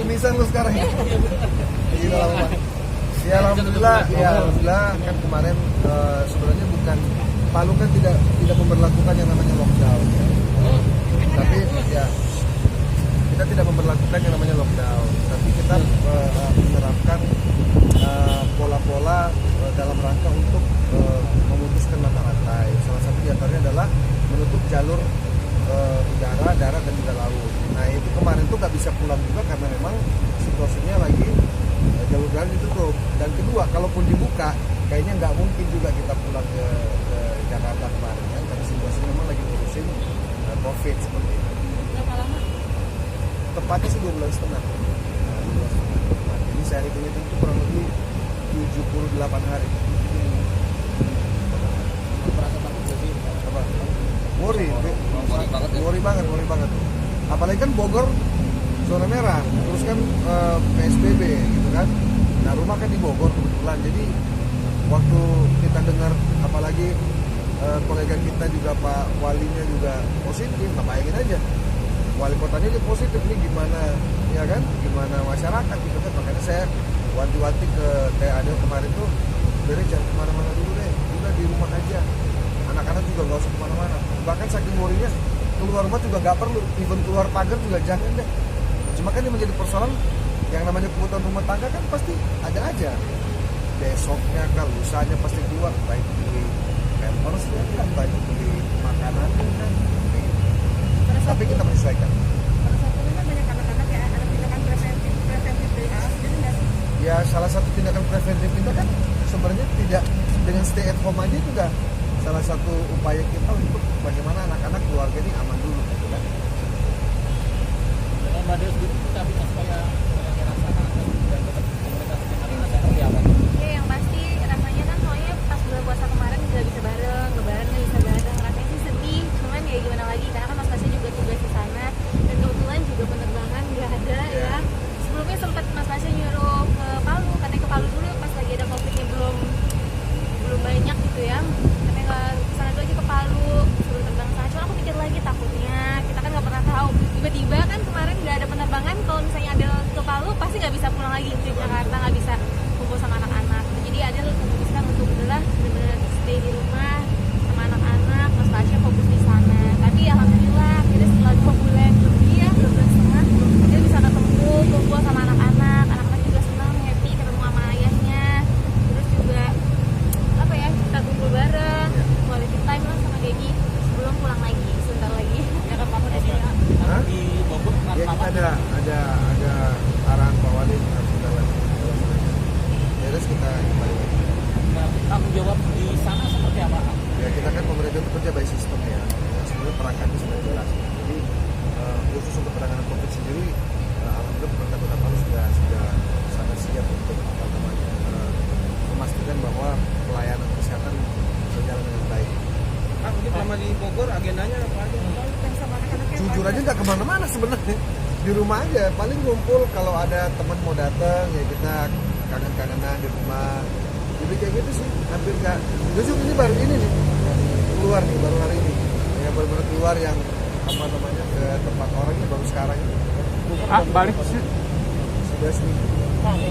kumisan lu sekarang ya. Jadi udah lama banget. Ya alhamdulillah kan kemarin sebenarnya bukan Palu kan tidak memberlakukan yang namanya lockdown ya. Tapi ya kita tidak memberlakukan yang namanya lockdown, tapi kita menerapkan pola-pola dalam rangka untuk memutuskan mata rantai. Salah satu diantaranya adalah menutup jalur udara, darat dan juga laut. Nah itu kemarin tuh nggak bisa pulang juga karena memang situasinya lagi jalur udara ditutup. Dan kedua, kalaupun dibuka, kayaknya nggak mungkin juga kita pulang ke Jakarta kemarin kan, karena situasinya memang lagi ngurusin COVID seperti itu. Berapa lama? Tepatnya sih 2,5 bulan. Nah, 2,5 bulan. Jadi saya hitung-hitung itu kurang lebih 78 hari. Merasa takut jadi Apa? Worry banget. Apalagi kan Bogor zona merah, terus kan PSBB gitu kan. Nah rumah kan di Bogor kebetulan, jadi waktu kita dengar apalagi kolega kita juga Pak Walinya juga positif, nah bayangin aja wali kotanya dia positif nih gimana ya kan, gimana masyarakat gitu kan. Makanya saya wanti-wanti ke TAD kemarin tuh, beri jangan kemana-mana dulu deh, udah di rumah aja, anak-anak juga nggak usah kemana-mana. Bahkan saking worry-nya keluar rumah juga nggak perlu, even keluar pagar juga jangan deh. Cuma kan yang menjadi persoalan yang namanya kebutuhan rumah tangga kan pasti ada aja, besoknya kan lusanya pasti keluar, baik beli pampers kan, baik beli makanan kan. Tapi kita menyesuaikan. Salah satunya kan banyak anak-anak ya, ada tindakan preventif DA, jadi nggak sih? Ya salah satu tindakan preventif kita kan sebenarnya tidak dengan stay at home aja juga salah satu upaya kita untuk bagaimana anak-anak keluarga ini aman dulu gitu kan. Mbak Deus gitu kita bisa supaya rasakan dan tetap komunikasi dengan anak-anak seperti apa? Ya yang pasti rasanya kan soalnya pas bulan puasa kemarin nggak bisa bareng, lebaran nggak bisa bareng, rasanya sih sedih, cuman ya gimana lagi karena kan Mas Tasya juga tugas di sana dan kebetulan juga penerbangan nggak ada ya. Sebelumnya sempat Mas Tasya nyuruh ke Palu, katanya ke Palu dulu pas lagi ada COVID-nya belum banyak gitu ya, katanya ke sana dulu aja ke Palu sebelum terbang sana. Cuma aku pikir lagi takutnya kita kan nggak pernah tahu, tiba-tiba kan kemarin nggak ada penerbangan, kalau misalnya ada ke Palu pasti nggak bisa pulang lagi ke Jakarta, nggak bisa kumpul sama anak-anak. Jadi Adel memutuskan untuk benar benar stay di rumah sama anak-anak, Mas Tasya fokus di sana. Tapi alhamdulillah akhirnya setelah 2 bulan lebih ya, 2 bulan setengah, dia bisa ketemu, kumpul sama anak-anak. Anak-anak juga senang, happy ketemu sama ayahnya. Terus juga apa ya, kita kumpul bareng, quality time lah sama Gegi sebelum pulang lagi sebentar lagi. Ya kan Pak Presiden di Bogor Ya kita ada arahan Pak Wali harus kita lakukan. Terus kita kembali lagi. Nah, tanggung jawab di sana seperti apa? Ya kita kan pemerintah bekerja by sistem ya. Sebenarnya perangkatnya sudah jelas. Jadi khusus untuk penanganan COVID sendiri, alhamdulillah pemerintah Kota Palu sudah sangat siap untuk memastikan bahwa pelayanan kesehatan berjalan dengan baik. Pak, mungkin selama di Bogor agendanya apa aja? Sama anak-anaknya Jujur aja nggak kemana-mana sebenarnya, di rumah aja. Paling ngumpul kalau ada teman mau datang ya kita kangen-kangenan di rumah. Jadi kayak gitu sih, hampir nggak. Jujur ini baru ini nih keluar nih, baru hari ini. Ya baru keluar yang apa namanya ke tempat orangnya baru sekarang ini. Balik sih. Sudah seminggu.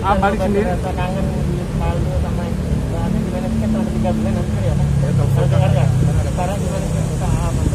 Balik sendiri. Rasa kangen di Palu sama soalnya gimana sih kan selama 3 bulan hampir ya kan? Ya telepon Kalau dengar ya? ada Sekarang gimana sih kita aman?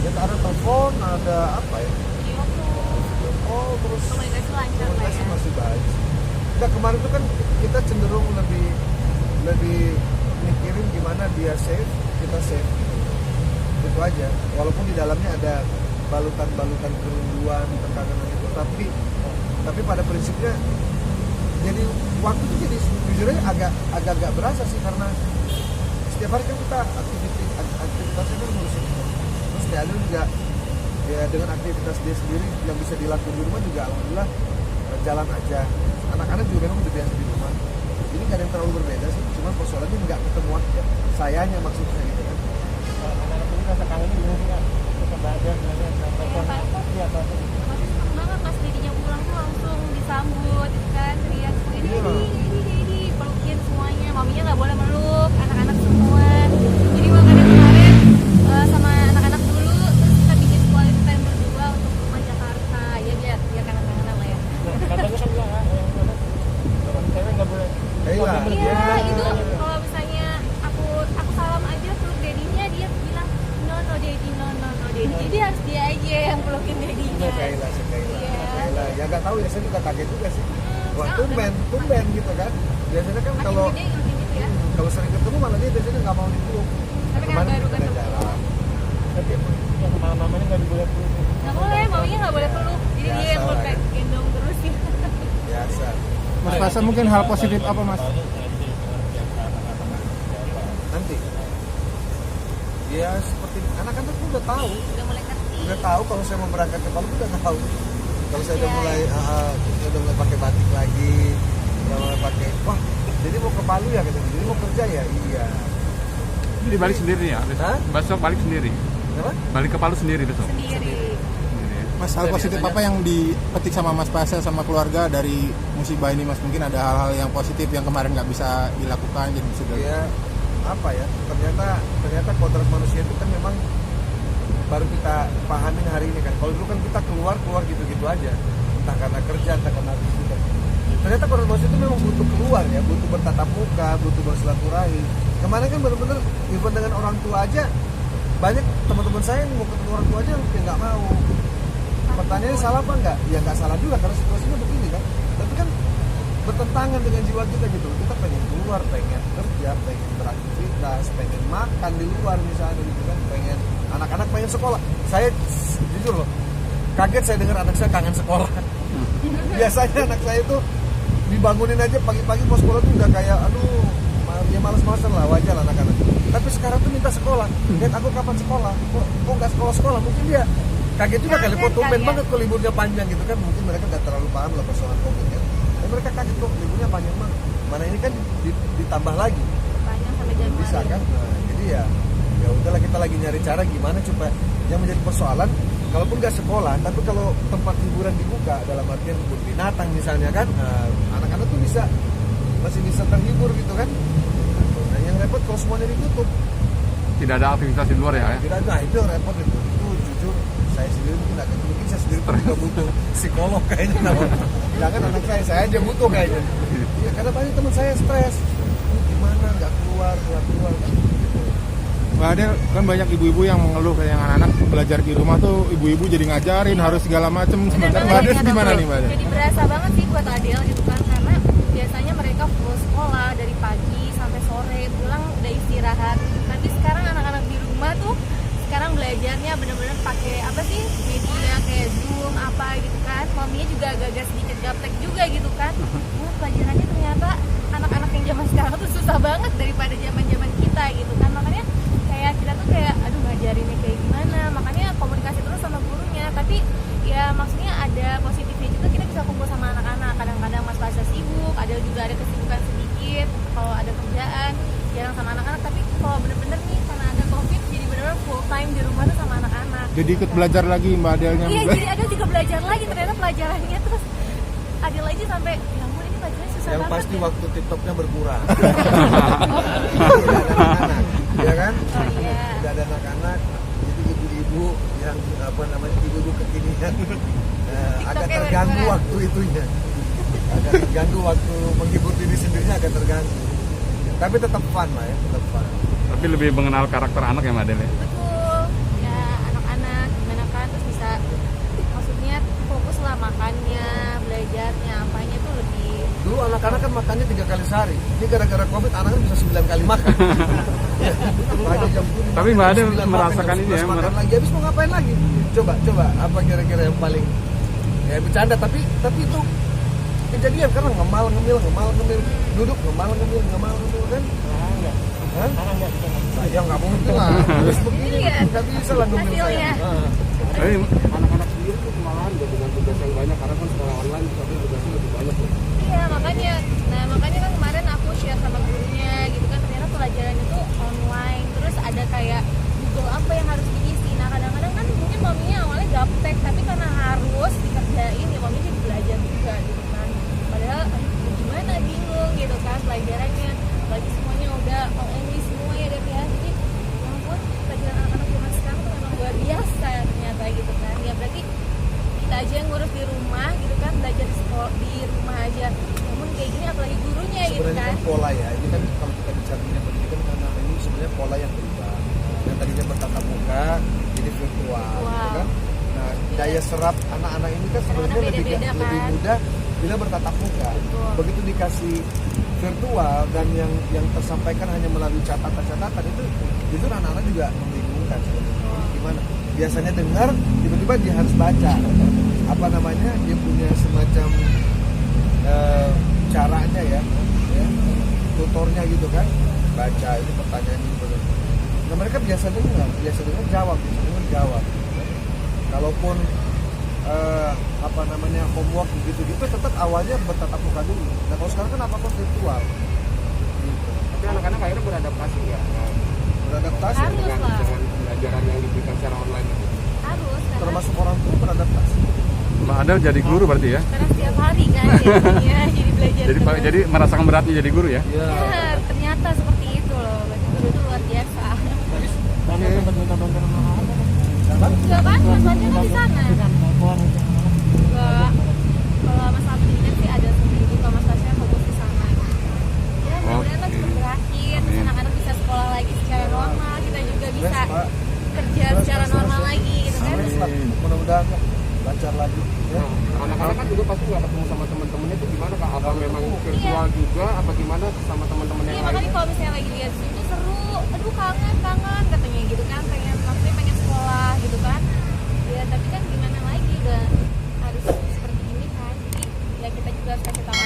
ya ada telepon, ada apa ya? Oh terus komunikasi lancar lah komunikasi ya. masih baik. Nah kemarin itu kan kita cenderung lebih mikirin gimana dia safe, kita safe. Itu aja. Walaupun di dalamnya ada balutan kerinduan, kekangenan itu, tapi pada prinsipnya jadi waktu itu jadi jujur aja agak berasa sih, karena setiap hari kan kita aktivitasnya kan ngurusin itu. Terus dia juga ya dengan aktivitas dia sendiri yang bisa dilakukan di rumah juga alhamdulillah jalan aja. Anak-anak juga memang udah biasa di rumah, jadi nggak ada yang terlalu berbeda sih, cuman persoalannya nggak ketemu aja, sayanya maksudnya gitu kan. Kalau anak-anak ini rasa kangen gimana sih kan? Kita belajar sampai iya Pak. Masih seneng banget pas Dedinya pulang tuh langsung disambut kan, teriak Dedi, pelukin semuanya. Maminya nggak boleh meluk, anak-anak semua. Jadi makanya kemarin sama anak-anak dulu, terus kita bikin quality time berdua untuk rumah Jakarta. Ya biar kangen-kangenan lah ya. Katanya lah. Iya, itu kalau misalnya aku salam aja peluk dedinya, dia bilang no daddy, no daddy. Jadi harus dia aja yang pelukin dedinya. Sekaila. Iya. Ya nggak tahu ya, saya juga kaget juga sih. Wah, Sekarang tumben gitu kan. Biasanya kan makin kalau gede makin gitu ya. kalau sering ketemu malah dia biasanya nggak mau dipeluk. Tapi kan Kemarin baru kita ketemu. jalan. Tapi yang mamanya nggak diboleh peluk. Nggak boleh, maunya nggak boleh peluk. Jadi Biasa dia yang peluk lah, kan. gendong terus sih. Biasa. Mas Pasha mungkin hal positif apa Mas? Nanti. Ya seperti anak-anak tuh udah tahu. Udah mulai ngerti. Udah tahu kalau saya mau berangkat ke Palu udah tahu. Kalau saya udah Iya, mulai udah mulai pakai batik lagi, udah mulai pakai wah jadi mau ke Palu ya katanya, jadi mau kerja ya iya. Jadi balik sendiri ya? Hah? Besok balik sendiri. Kenapa? Balik ke Palu sendiri besok. Sendiri. Sendiri ya. Mas, hal positif apa yang dipetik sama Mas Pasha sama keluarga dari musibah ini Mas? Mungkin ada hal-hal yang positif yang kemarin nggak bisa dilakukan jadi bisa dilakukan. Ya apa ya, ternyata kodrat manusia itu kan memang baru kita pahamin hari ini kan. Kalau dulu kan kita keluar gitu-gitu aja, entah karena kerja, entah karena aktivitas. Ternyata kodrat manusia itu memang butuh keluar ya, butuh bertatap muka, butuh bersilaturahmi. Kemarin kan benar-benar even dengan orang tua aja, banyak teman-teman saya yang mau ketemu orang tua aja yang nggak mau. Pertanyaannya salah apa enggak? Ya nggak salah juga karena situasinya begini kan. Tapi kan bertentangan dengan jiwa kita gitu. Kita pengen keluar, pengen kerja, pengen beraktivitas, pengen makan di luar misalnya gitu kan, pengen anak-anak pengen sekolah. Saya jujur loh, kaget saya dengar anak saya kangen sekolah. Biasanya anak saya itu dibangunin aja pagi-pagi mau sekolah tuh udah kayak aduh ya malas-malasan lah, wajar lah anak-anak. Tapi sekarang tuh minta sekolah. Dan aku kapan sekolah? Kok nggak sekolah? Mungkin dia kaget juga kali, kok tumben banget kok liburnya panjang gitu kan. Mungkin mereka nggak terlalu paham lah persoalan COVID kan. Dan mereka kaget kok liburnya panjang banget. Mana ini kan ditambah lagi. Panjang sampai Januari. Bisa kan? Nah, jadi ya udahlah kita lagi nyari cara gimana supaya yang menjadi persoalan kalaupun nggak sekolah, tapi kalau tempat hiburan dibuka dalam artian kebun binatang misalnya kan, anak-anak tuh masih bisa terhibur gitu kan. Nah, yang repot kalau semuanya ditutup. Tidak ada aktivitas di luar ya? Tidak ada, itu yang repot itu. Itu jujur saya sendiri mungkin saya sendiri pun juga butuh psikolog kayaknya. Jangan anak saya aja butuh kayaknya. Iya, karena banyak teman saya stres. Gimana nggak keluar kan. Mbak Adel, kan banyak ibu-ibu yang mengeluh kayak yang anak-anak belajar di rumah tuh ibu-ibu jadi ngajarin harus segala macem. Sementara Mbak Adel gimana nih Mbak Adel? Jadi berasa banget sih buat Adel gitu kan, karena biasanya mereka full sekolah dari pagi sampai sore, pulang udah istirahat. Tapi sekarang anak-anak di rumah tuh sekarang belajarnya bener-bener pakai apa sih, media kayak Zoom apa gitu kan. Maminya juga agak-agak sedikit gaptek juga gitu kan. Pelajarannya ternyata anak-anak yang zaman sekarang tuh susah banget daripada zaman-zaman kita gitu kan. Makanya kayak kita tuh kayak aduh ngajarinnya kayak gimana. Makanya komunikasi terus sama gurunya. Tapi ya maksudnya ada positifnya juga, kita bisa kumpul sama anak-anak. Kadang-kadang Mas Pasha sibuk, ada juga ada kesibukan sedikit kalau ada kerjaan, jarang sama anak-anak. Tapi kalau bener-bener nih karena ada COVID, jadi bener-bener full time di rumah tuh sama anak-anak. Jadi ikut belajar lagi Mbak Adelnya. Iya, jadi Adel juga belajar lagi. Ternyata pelajarannya terus Adel aja sampai ya ampun ini pelajarannya susah Yang banget pasti ya. waktu TikToknya berkurang. Tidak ada anak-anak, ya kan? Oh iya. Tidak ada anak-anak, jadi ibu-ibu yang ibu-ibu kekinian agak TikToknya terganggu berkurang. waktu itunya. Agak terganggu waktu menghibur diri sendirinya, agak terganggu. Tapi tetap fun lah ya, tetap fun. Tapi lebih mengenal karakter anak ya Mbak Adel ya? Betul, ya anak-anak gimana kan, terus bisa maksudnya fokus lah makannya, belajarnya, apanya tuh lebih. Dulu anak-anak kan makannya 3 kali sehari. Ini gara-gara COVID anak-anak bisa 9 kali makan. Pagi jam 7, Tapi Mbak Adel jam 9 merasakan makan, ini jam ya, 11 makan lagi. Habis mau ngapain lagi? Coba apa kira-kira yang paling ya bercanda tapi itu kejadian karena ngemal ngemil, duduk ngemal ngemil kan. Hah? Nah, ya nggak mungkin lah. Terus begini Iya. nggak bisa lah ngemil saya. Hasilnya. Tapi Anak-anak sendiri tuh malahan udah dengan tugas yang banyak karena kan sekolah online tapi tugasnya lebih banyak ya. Iya makanya kan kemarin aku share sama gurunya gitu kan, ternyata pelajarannya tuh online, terus ada kayak Google apa yang harus diisi. Nah kadang-kadang kan mungkin maminya awalnya gaptek, tapi karena harus dikerjain ya mami jadi belajar juga gitu kan. Padahal aduh, gimana bingung gitu kan pelajarannya, lagi semuanya udah OMI semua ya Dep ya. Jadi ya ampun, pelajaran anak-anak zaman sekarang tuh memang luar biasa ternyata gitu kan. Ya berarti kita aja yang ngurus di rumah gitu kan, belajar serap anak-anak ini kan sebenarnya Karena beda-beda, lebih kan? mudah bila bertatap muka. Betul. Begitu dikasih virtual dan yang tersampaikan hanya melalui catatan-catatan itu anak-anak juga membingungkan sebenarnya. Gimana? Biasanya dengar, tiba-tiba dia harus baca. Apa namanya? Dia punya semacam caranya ya, tutornya gitu kan, baca itu pertanyaan itu. Nah mereka biasa dengar jawab. Kalaupun apa namanya homework gitu tetap awalnya bertatap muka dulu. Nah kalau sekarang kan apa-apa virtual. Gitu. Tapi anak-anak akhirnya beradaptasi ya Beradaptasi Harus dengan lah. pembelajaran yang diberikan secara online itu. Harus, karena termasuk orang tua beradaptasi. Mbak Adel jadi guru berarti ya? karena setiap hari kan jadinya jadi belajar terus. Jadi merasakan beratnya jadi guru ya? Iya. Ya, ternyata seperti itu loh, baca guru itu luar biasa. Dan itu sempat minta bantuan sama apa? Enggak kan, Mas Fajar kan di sana. Bantuan itu. Enggak. Kalau masalah pendidikan sih ada sendiri, kalau Mas Fajar fokus di sana. Ya, mudah-mudahan lah Oke. cepat berakhir, terus Amin. anak-anak bisa sekolah lagi secara normal, kita juga bisa Pak. kerja secara normal lagi gitu kan. Terus lah, mudah-mudahan lancar lagi ya. Nah, anak-anak kan juga pasti nggak ketemu sama teman-temannya itu gimana kak? Apa memang virtual juga? Apa gimana sama teman-teman Iya, yang makanya lain? kalau misalnya lagi lihat Zoom tuh seru, aduh kangen katanya gitu kan, maksudnya pengen sekolah gitu kan. Ya tapi kan gimana lagi, udah harus seperti ini kan, jadi ya kita juga harus kasih tahu